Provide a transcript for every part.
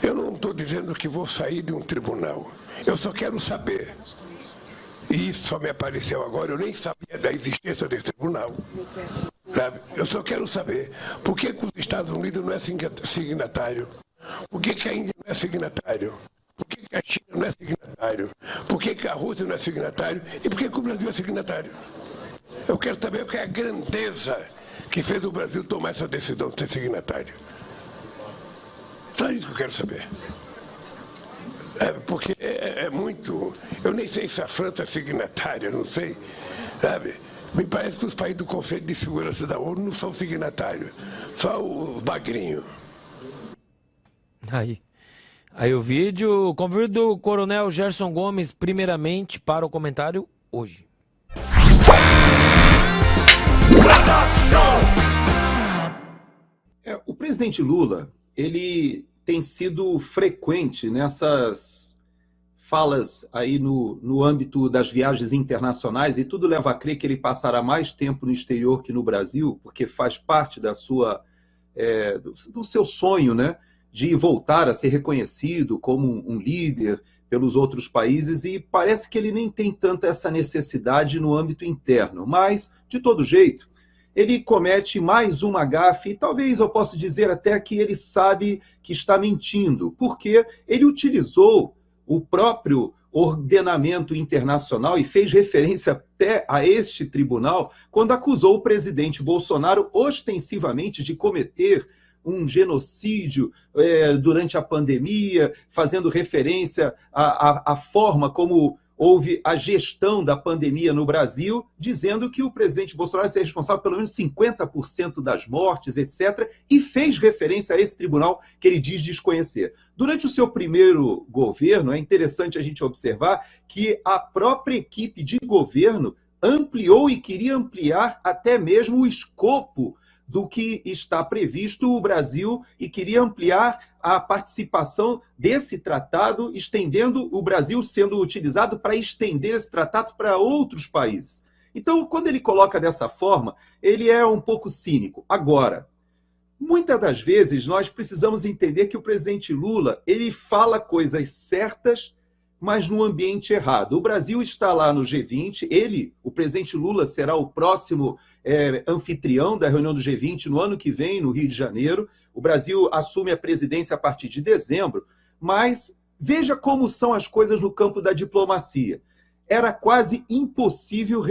Eu não estou dizendo que vou sair de um tribunal. Eu só quero saber. E isso só me apareceu agora, eu nem sabia da existência desse tribunal. Sabe? Eu só quero saber por que os Estados Unidos não é signatário? Por que a Índia não é signatário? Por que a China não é signatário? Por que a Rússia não é signatário? E por que o Brasil é signatário? Eu quero saber o que é a grandeza que fez o Brasil tomar essa decisão de ser signatário. Só isso que eu quero saber. Porque é muito... Eu nem sei se a França é signatária, não sei. Sabe? Me parece que os países do Conselho de Segurança da ONU não são signatários. Só os bagrinhos. Aí o vídeo. Convido o Coronel Gerson Gomes primeiramente para o comentário hoje. O presidente Lula, ele tem sido frequente nessas falas aí no âmbito das viagens internacionais, e tudo leva a crer que ele passará mais tempo no exterior que no Brasil, porque faz parte da do seu sonho, né, de voltar a ser reconhecido como um líder pelos outros países, e parece que ele nem tem tanta essa necessidade no âmbito interno. Mas, de todo jeito, ele comete mais uma gafe, e talvez eu possa dizer até que ele sabe que está mentindo, porque ele utilizou o próprio ordenamento internacional e fez referência até a este tribunal quando acusou o presidente Bolsonaro ostensivamente de cometer um genocídio durante a pandemia, fazendo referência à forma como houve a gestão da pandemia no Brasil, dizendo que o presidente Bolsonaro seria responsável por pelo menos 50% das mortes, etc., e fez referência a esse tribunal que ele diz desconhecer. Durante o seu primeiro governo, é interessante a gente observar que a própria equipe de governo ampliou e queria ampliar até mesmo o escopo do que está previsto o Brasil, e queria ampliar a participação desse tratado, estendendo o Brasil sendo utilizado para estender esse tratado para outros países. Então, quando ele coloca dessa forma, ele é um pouco cínico. Agora, muitas das vezes nós precisamos entender que o presidente Lula, ele fala coisas certas, mas no ambiente errado. O Brasil está lá no G20, o presidente Lula, será o próximo anfitrião da reunião do G20 no ano que vem, no Rio de Janeiro. O Brasil assume a presidência a partir de dezembro, mas veja como são as coisas no campo da diplomacia. Era quase impossível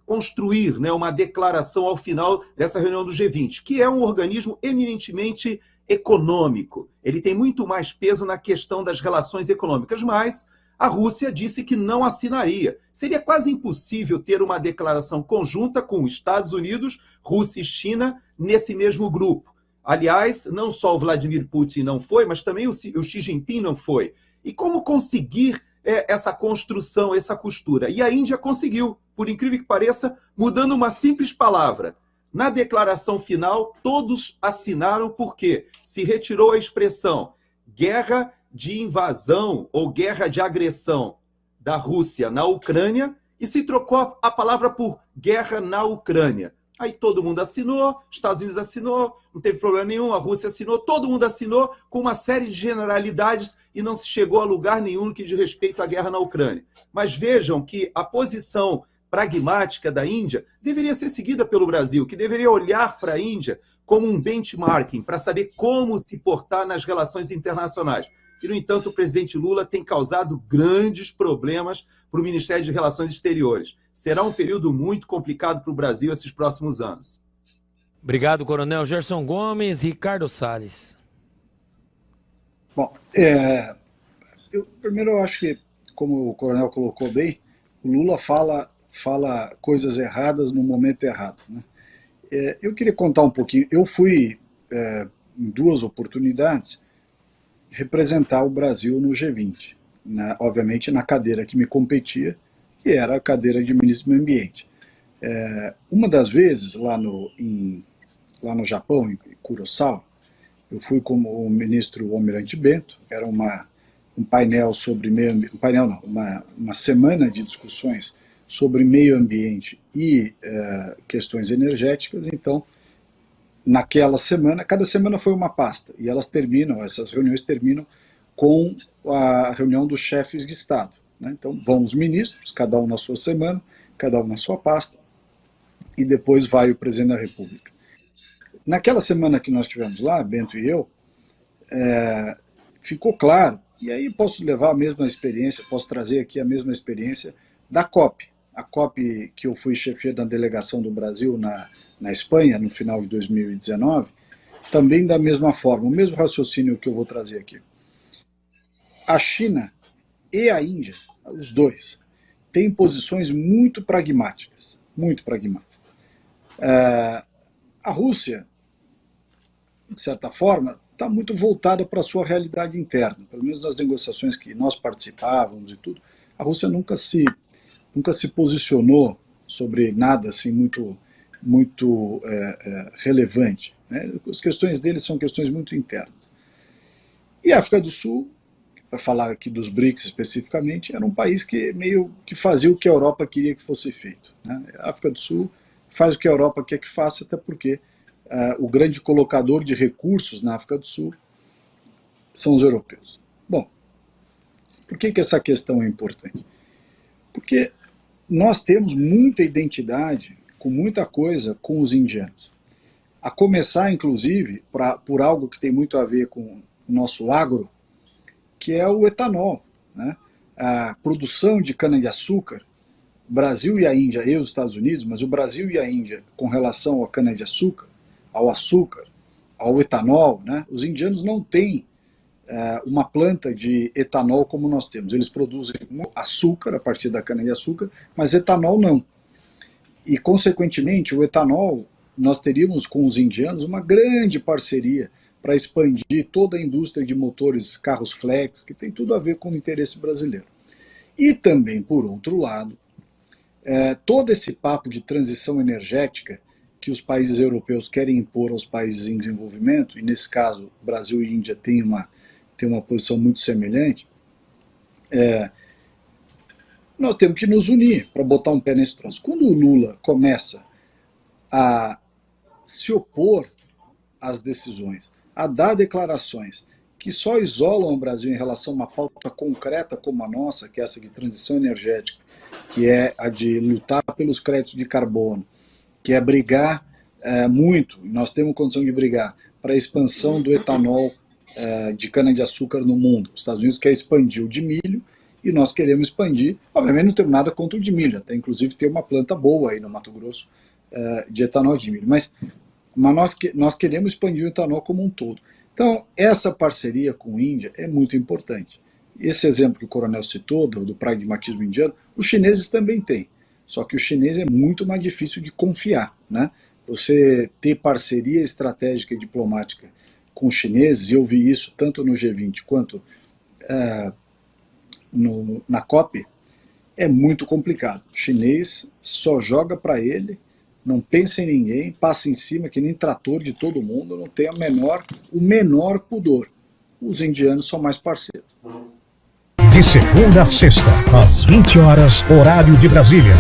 construir, né, uma declaração ao final dessa reunião do G20, que é um organismo eminentemente econômico. Ele tem muito mais peso na questão das relações econômicas, mas a Rússia disse que não assinaria. Seria quase impossível ter uma declaração conjunta com os Estados Unidos, Rússia e China nesse mesmo grupo. Aliás, não só o Vladimir Putin não foi, mas também o Xi Jinping não foi. E como conseguir essa construção, essa costura? E a Índia conseguiu, por incrível que pareça, mudando uma simples palavra. Na declaração final, todos assinaram porque se retirou a expressão guerra de invasão ou guerra de agressão da Rússia na Ucrânia e se trocou a palavra por guerra na Ucrânia. Aí todo mundo assinou, Estados Unidos assinou, não teve problema nenhum, a Rússia assinou, todo mundo assinou com uma série de generalidades e não se chegou a lugar nenhum no que diz respeito à guerra na Ucrânia. Mas vejam que a posição pragmática da Índia deveria ser seguida pelo Brasil, que deveria olhar para a Índia como um benchmarking, para saber como se portar nas relações internacionais. E, no entanto, o presidente Lula tem causado grandes problemas para o Ministério de Relações Exteriores. Será um período muito complicado para o Brasil esses próximos anos. Obrigado, Coronel Gerson Gomes. Ricardo Salles. Bom, primeiro eu acho que, como o Coronel colocou bem, o Lula fala coisas erradas no momento errado, né? Eu queria contar um pouquinho. Eu fui, em 2 oportunidades, representar o Brasil no G20, obviamente na cadeira que me competia, que era a cadeira de ministro do Meio Ambiente. Uma das vezes, lá no Japão, em Kurosawa, eu fui como o ministro Almirante Bento, era um painel sobre uma semana de discussões sobre meio ambiente e questões energéticas. Então naquela semana, cada semana foi uma pasta, e essas reuniões terminam com a reunião dos chefes de Estado, né? Então vão os ministros, cada um na sua semana, cada um na sua pasta, e depois vai o presidente da República. Naquela semana que nós tivemos lá, Bento e eu, ficou claro, e aí posso levar a mesma experiência, posso trazer aqui a mesma experiência da COP. A COP que eu fui chefe da delegação do Brasil na Espanha, no final de 2019, também da mesma forma, o mesmo raciocínio que eu vou trazer aqui. A China e a Índia, os dois, têm posições muito pragmáticas, muito pragmáticas. A Rússia, de certa forma, está muito voltada para a sua realidade interna, pelo menos nas negociações que nós participávamos e tudo. A Rússia nunca se posicionou sobre nada assim muito relevante, né? As questões deles são questões muito internas. E a África do Sul, para falar aqui dos BRICS especificamente, era um país que meio que fazia o que a Europa queria que fosse feito, né? A África do Sul faz o que a Europa quer que faça, até porque o grande colocador de recursos na África do Sul são os europeus. Bom, por que essa questão é importante? Porque nós temos muita identidade com muita coisa com os indianos. A começar, inclusive, por algo que tem muito a ver com o nosso agro, que é o etanol, né? A produção de cana-de-açúcar, Brasil e a Índia e os Estados Unidos, mas o Brasil e a Índia com relação ao cana-de-açúcar, ao açúcar, ao etanol, né? Os indianos não têm uma planta de etanol como nós temos. Eles produzem açúcar a partir da cana-de-açúcar, mas etanol não. E, consequentemente, o etanol, nós teríamos com os indianos uma grande parceria para expandir toda a indústria de motores, carros flex, que tem tudo a ver com o interesse brasileiro. E também, por outro lado, todo esse papo de transição energética que os países europeus querem impor aos países em desenvolvimento, e nesse caso Brasil e Índia têm uma posição muito semelhante, nós temos que nos unir para botar um pé nesse troço. Quando o Lula começa a se opor às decisões, a dar declarações que só isolam o Brasil em relação a uma pauta concreta como a nossa, que é essa de transição energética, que é a de lutar pelos créditos de carbono, que é brigar muito, nós temos condição de brigar, para a expansão do etanol de cana-de-açúcar no mundo. Os Estados Unidos quer expandir o de milho e nós queremos expandir, obviamente não temos nada contra o de milho, até inclusive tem uma planta boa aí no Mato Grosso de etanol de milho, mas nós queremos expandir o etanol como um todo. Então, essa parceria com a Índia é muito importante. Esse exemplo que o coronel citou, do pragmatismo indiano, os chineses também têm. Só que o chinês é muito mais difícil de confiar, né? Você ter parceria estratégica e diplomática com os chineses, e eu vi isso tanto no G20 quanto na COP, é muito complicado. O chinês só joga para ele, não pensa em ninguém, passa em cima que nem trator de todo mundo, não tem o menor pudor. Os indianos são mais parceiros. De segunda a sexta, às 20 horas, horário de Brasília.